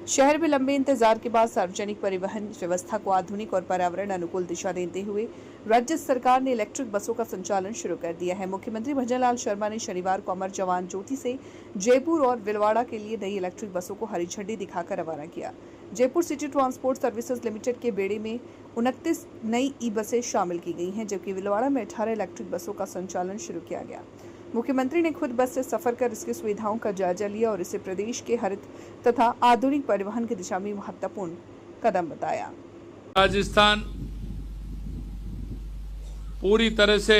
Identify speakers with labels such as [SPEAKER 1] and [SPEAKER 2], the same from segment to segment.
[SPEAKER 1] शहर में लंबे इंतजार के बाद सार्वजनिक परिवहन व्यवस्था को आधुनिक और पर्यावरण अनुकूल दिशा देते हुए राज्य सरकार ने इलेक्ट्रिक बसों का संचालन शुरू कर दिया है। मुख्यमंत्री भजनलाल शर्मा ने शनिवार को अमर जवान ज्योति से जयपुर और भीलवाड़ा के लिए नई इलेक्ट्रिक बसों को हरी झंडी दिखाकर रवाना किया। Jaipur city transport services limited के बेड़े में 29 नई ई बसें शामिल की गई हैं, जबकि भीलवाड़ा में 18 इलेक्ट्रिक बसों का संचालन शुरू किया गया। मुख्यमंत्री ने खुद बस से सफर कर इसकी सुविधाओं का जायजा लिया और इसे प्रदेश के हरित तथा आधुनिक परिवहन की दिशा में महत्वपूर्ण कदम बताया।
[SPEAKER 2] राजस्थान पूरी तरह से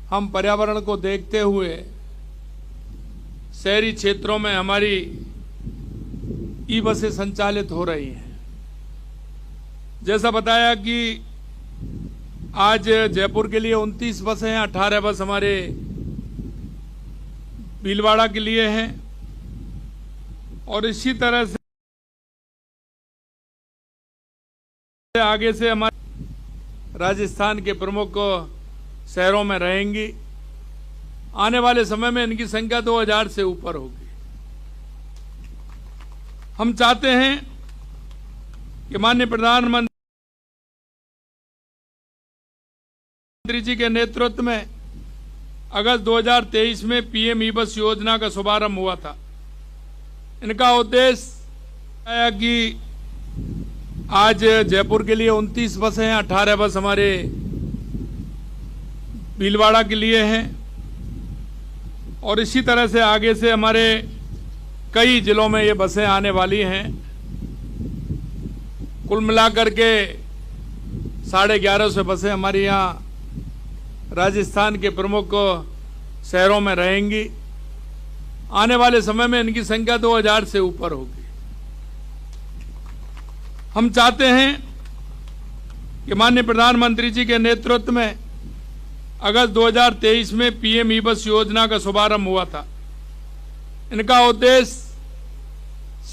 [SPEAKER 2] हम पर्यावरण को देखते हुए शहरी क्षेत्रों में हमारी ई बसें संचालित हो रही हैं। जैसा बताया कि आज जयपुर के लिए 29 बसें हैं, 18 बस हमारे भीलवाड़ा के लिए हैं और इसी तरह से आगे से हमारे राजस्थान के प्रमुख शहरों में रहेंगी। आने वाले समय में इनकी संख्या 2000 से ऊपर होगी। हम चाहते हैं कि माननीय प्रधानमंत्री जी के नेतृत्व में अगस्त 2023 में पीएम ई बस योजना का शुभारंभ हुआ था। इनका उद्देश्य है कि आज जयपुर के लिए 29 बसें हैं, 18 बस हमारे भीलवाड़ा के लिए हैं और इसी तरह से आगे से हमारे कई जिलों में ये बसें आने वाली हैं। कुल मिलाकर के 1150 बसें हमारी यहाँ राजस्थान के प्रमुख शहरों में रहेंगी। आने वाले समय में इनकी संख्या 2000 से ऊपर होगी। हम चाहते हैं कि माननीय प्रधानमंत्री जी के नेतृत्व में अगस्त 2023 में पीएम ई बस योजना का शुभारंभ हुआ था। इनका उद्देश्य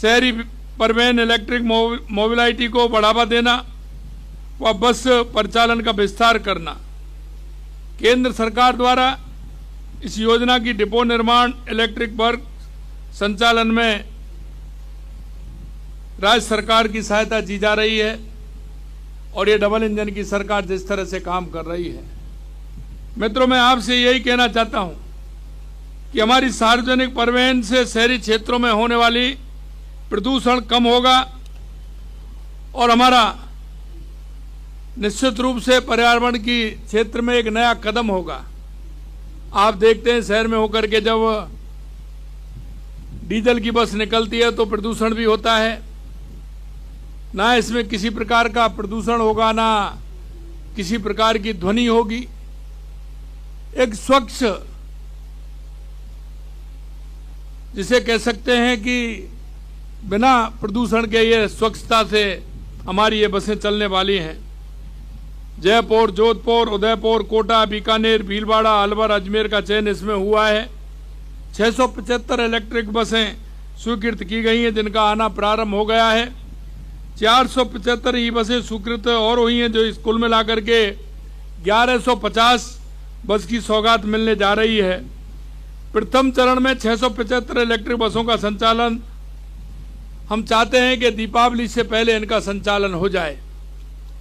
[SPEAKER 2] शहरी परिवहन इलेक्ट्रिक मोबिलिटी को बढ़ावा देना व बस परिचालन का विस्तार करना। केंद्र सरकार द्वारा इस योजना की डिपो निर्माण, इलेक्ट्रिक वर्क संचालन में राज्य सरकार की सहायता की जा रही है और ये डबल इंजन की सरकार जिस तरह से काम कर रही है। मित्रों, मैं आपसे यही कहना चाहता हूं कि हमारी सार्वजनिक परिवहन से शहरी क्षेत्रों में होने वाली प्रदूषण कम होगा और हमारा निश्चित रूप से पर्यावरण की क्षेत्र में एक नया कदम होगा। आप देखते हैं शहर में होकर के जब डीजल की बस निकलती है तो प्रदूषण भी होता है। ना इसमें किसी प्रकार का प्रदूषण होगा, ना किसी प्रकार की ध्वनि होगी। एक स्वच्छ, जिसे कह सकते हैं कि बिना प्रदूषण के ये स्वच्छता से हमारी ये बसें चलने वाली हैं। जयपुर, जोधपुर, उदयपुर, कोटा, बीकानेर, भीलवाड़ा, अलवर, अजमेर का चयन इसमें हुआ है। 675 इलेक्ट्रिक बसें स्वीकृत की गई हैं जिनका आना प्रारंभ हो गया है। 475 ई बसें स्वीकृत और हुई हैं, जो कुल मिलाकर के 1150 बस की सौगात मिलने जा रही है। प्रथम चरण में 675 इलेक्ट्रिक बसों का संचालन हम चाहते हैं कि दीपावली से पहले इनका संचालन हो जाए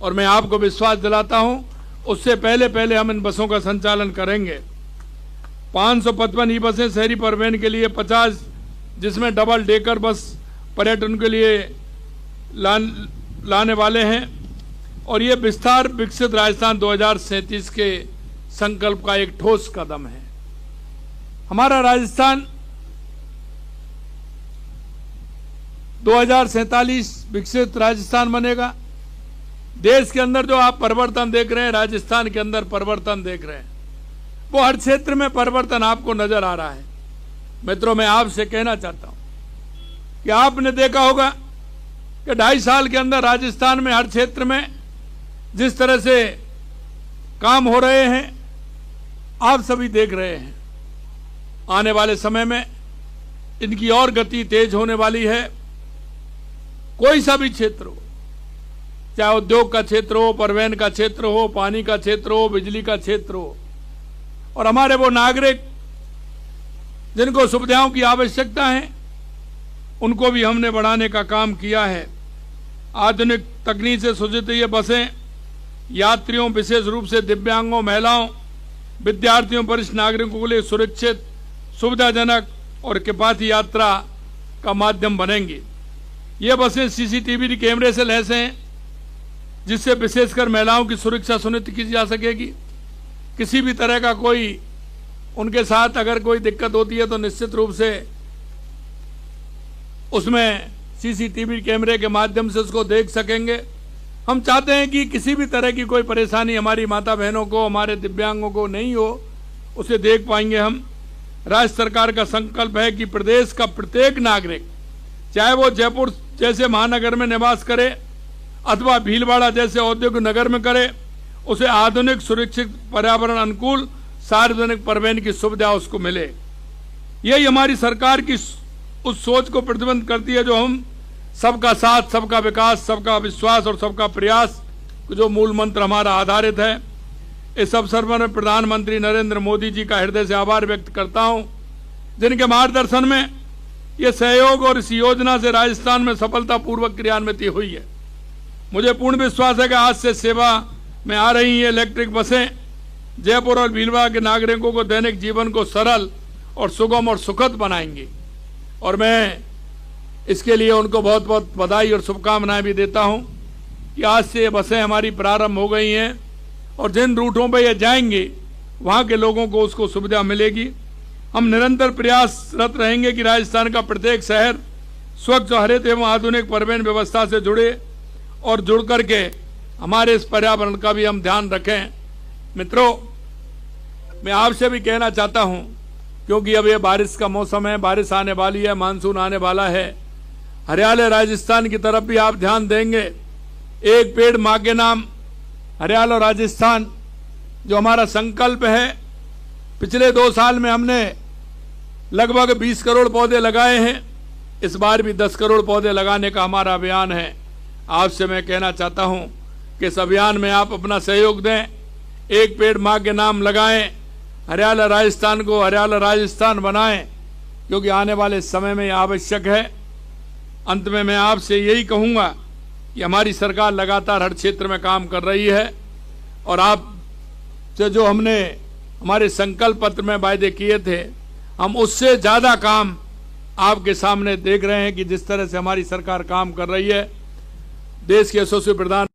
[SPEAKER 2] और मैं आपको विश्वास दिलाता हूं उससे पहले हम इन बसों का संचालन करेंगे। 555 ई बसें शहरी परिवहन के लिए, 50 जिसमें डबल डेकर बस पर्यटन के लिए लाने वाले हैं और ये विस्तार विकसित राजस्थान 2037 के संकल्प का एक ठोस कदम है। हमारा राजस्थान 2047 विकसित राजस्थान बनेगा। देश के अंदर जो आप परिवर्तन देख रहे हैं, राजस्थान के अंदर परिवर्तन देख रहे हैं, वो हर क्षेत्र में परिवर्तन आपको नजर आ रहा है। मित्रों, मैं आपसे कहना चाहता हूं कि आपने देखा होगा कि 2.5 साल के अंदर राजस्थान में हर क्षेत्र में जिस तरह से काम हो रहे हैं आप सभी देख रहे हैं। आने वाले समय में इनकी और गति तेज होने वाली है। कोई सा भी क्षेत्र हो, चाहे उद्योग का क्षेत्र हो, परिवहन का क्षेत्र हो, पानी का क्षेत्र हो, बिजली का क्षेत्र हो, और हमारे वो नागरिक जिनको सुविधाओं की आवश्यकता है उनको भी हमने बढ़ाने का काम किया है। आधुनिक तकनीक से सज्जित ये बसें यात्रियों, विशेष रूप से दिव्यांगों, महिलाओं, विद्यार्थियों, वरिष्ठ नागरिकों के लिए सुरक्षित, सुविधाजनक और किफायती यात्रा का माध्यम बनेंगी। ये बसें सीसीटीवी कैमरे से लैस हैं, जिससे विशेषकर महिलाओं की सुरक्षा सुनिश्चित की जा सकेगी। किसी भी तरह का कोई उनके साथ अगर कोई दिक्कत होती है तो निश्चित रूप से उसमें सीसीटीवी कैमरे के माध्यम से उसको देख सकेंगे। हम चाहते हैं कि किसी भी तरह की कोई परेशानी हमारी माता बहनों को, हमारे दिव्यांगों को नहीं हो, उसे देख पाएंगे हम। राज्य सरकार का संकल्प है कि प्रदेश का प्रत्येक नागरिक, चाहे वो जयपुर जैसे महानगर में निवास करे अथवा भीलवाड़ा जैसे औद्योगिक नगर में करे, उसे आधुनिक, सुरक्षित, पर्यावरण अनुकूल सार्वजनिक परिवहन की सुविधा उसको मिले। यही हमारी सरकार की उस सोच को प्रतिबिंबित करती है जो हम सबका साथ, सबका विकास, सबका विश्वास और सबका प्रयास, जो मूल मंत्र हमारा आधारित है। इस अवसर पर मैं प्रधानमंत्री नरेंद्र मोदी जी का हृदय से आभार व्यक्त करता हूं, जिनके मार्गदर्शन में ये सहयोग और इस योजना से राजस्थान में सफलतापूर्वक क्रियान्वित हुई है। मुझे पूर्ण विश्वास है कि आज से सेवा में आ रही ये इलेक्ट्रिक बसें जयपुर और भीलवाड़ा के नागरिकों को दैनिक जीवन को सरल और सुगम और सुखद बनाएंगी। और मैं इसके लिए उनको बहुत बहुत बधाई और शुभकामनाएं भी देता हूं कि आज से ये बसें हमारी प्रारंभ हो गई हैं और जिन रूटों पर ये जाएंगे वहां के लोगों को उसको सुविधा मिलेगी। हम निरंतर प्रयासरत रहेंगे कि राजस्थान का प्रत्येक शहर स्वच्छ, हरित एवं आधुनिक परिवहन व्यवस्था से जुड़े और जुड़ करके हमारे इस पर्यावरण का भी हम ध्यान रखें। मित्रों, मैं आपसे भी कहना चाहता हूं, क्योंकि अब ये बारिश का मौसम है, बारिश आने वाली है, मानसून आने वाला है। हरियाणा राजस्थान की तरफ भी आप ध्यान देंगे। एक पेड़ मां के नाम, हरियाणा राजस्थान जो हमारा संकल्प है, पिछले 2 साल में हमने लगभग 20 करोड़ पौधे लगाए हैं। इस बार भी 10 करोड़ पौधे लगाने का हमारा अभियान है। आपसे मैं कहना चाहता हूं कि इस अभियान में आप अपना सहयोग दें। एक पेड़ मां के नाम लगाएं, हरियाणा राजस्थान को हरियाणा राजस्थान बनाएं, क्योंकि आने वाले समय में यह आवश्यक है। अंत में मैं आपसे यही कहूंगा कि हमारी सरकार लगातार हर क्षेत्र में काम कर रही है और आप से जो हमने हमारे संकल्प पत्र में वायदे किए थे, हम उससे ज्यादा काम आपके सामने देख रहे हैं कि जिस तरह से हमारी सरकार काम कर रही है। देश के यशस्वी प्रधान